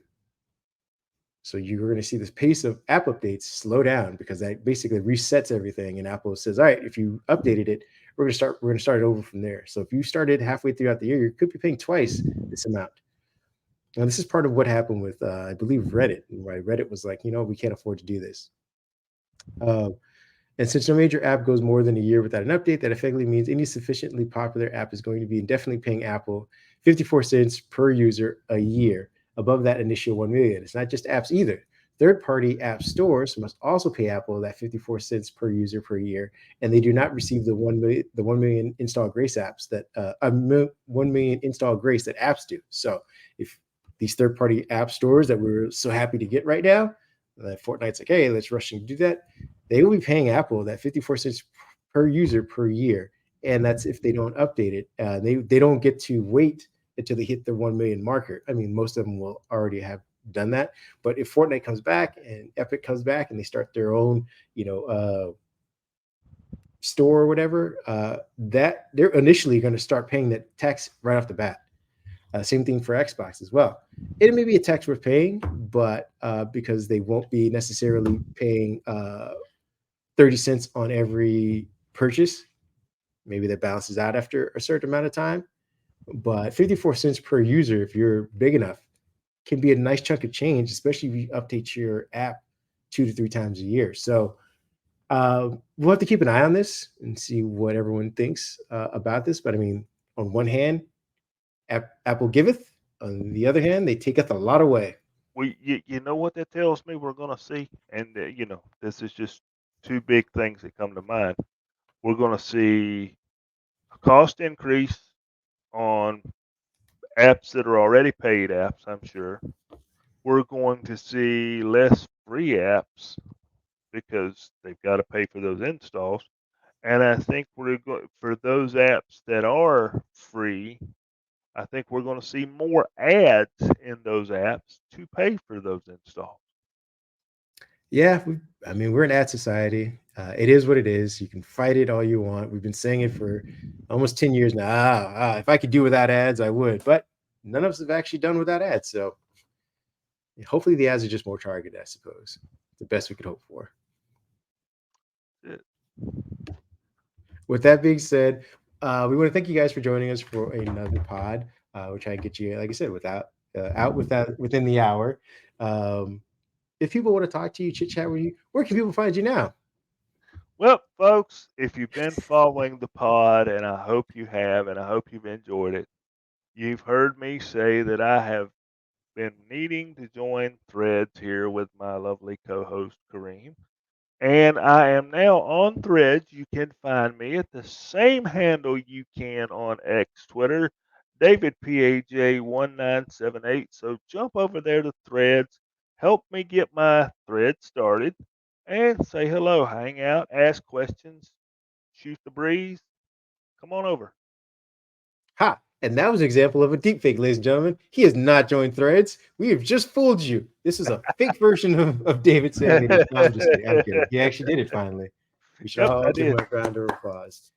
So you're going to see this pace of app updates slow down because that basically resets everything. And Apple says, all right, if you updated it, we're going to start over from there. So if you started halfway throughout the year, you could be paying twice this amount. Now, this is part of what happened with, I believe, Reddit, right? Reddit was like, we can't afford to do this. Uh, And since no major app goes more than a year without an update, that effectively means any sufficiently popular app is going to be indefinitely paying Apple 54 cents per user a year above that initial 1 million. It's not just apps either. Third-party app stores must also pay Apple that 54 cents per user per year, and they do not receive the 1 million install grace apps that 1 million install grace that apps do. So if these third-party app stores that we're so happy to get right now, that Fortnite's like, hey, let's rush and do that, they will be paying Apple that 54 cents per user per year, and that's if they don't update it. They don't get to wait until they hit the 1 million marker. I mean, most of them will already have done that. But if Fortnite comes back and Epic comes back and they start their own, store or whatever, that they're initially going to start paying that tax right off the bat. Same thing for Xbox as well. It may be a tax worth paying, but because they won't be necessarily paying 30 cents on every purchase. Maybe that balances out after a certain amount of time. But 54 cents per user, if you're big enough, can be a nice chunk of change, especially if you update your app 2 to 3 times a year. So we'll have to keep an eye on this and see what everyone thinks about this. But I mean, on one hand, Apple giveth. On the other hand, they taketh a lot away. You know what that tells me we're going to see, and this is just two big things that come to mind. We're going to see a cost increase on apps that are already paid apps, I'm sure. We're going to see less free apps because they've got to pay for those installs. And I think for those apps that are free, I think we're going to see more ads in those apps to pay for those installs. Yeah, I mean, we're an ad society. It is what it is. You can fight it all you want. We've been saying it for almost 10 years now. If I could do without ads, I would. But none of us have actually done without ads. So hopefully the ads are just more targeted, I suppose. The best we could hope for. It, With that being said, we want to thank you guys for joining us for another pod. We'll try and get you, like I said, within the hour. If people want to talk to you, chit chat with you, where can people find you now? Well, folks, if you've been following the pod, and I hope you have, and I hope you've enjoyed it, you've heard me say that I have been needing to join Threads here with my lovely co-host Kareem. And I am now on Threads. You can find me at the same handle you can on X, Twitter, DavidPAJ1978. So jump over there to Threads, help me get my thread started, and say hello, hang out, ask questions, shoot the breeze. Come on over. Ha! And that was an example of a deep fake, ladies and gentlemen. He has not joined Threads. We have just fooled you. This is a fake version of David saying that he's. No, I'm just kidding. I'm kidding. He actually did it finally. We should Yep, all I give him did. a round of applause.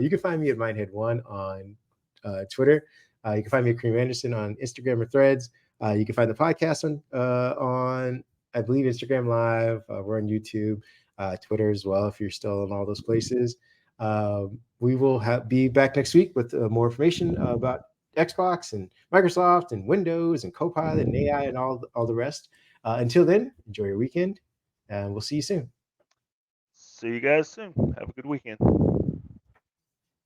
You can find me at Mindhead1 on Twitter. You can find me at Kareem Anderson on Instagram or Threads. You can find the podcast on I believe Instagram Live. We're on YouTube, Twitter as well. If you're still in all those places, we will be back next week with more information about Xbox and Microsoft and Windows and Copilot and AI and all the rest. Until then, enjoy your weekend, and we'll see you soon. See you guys soon. Have a good weekend.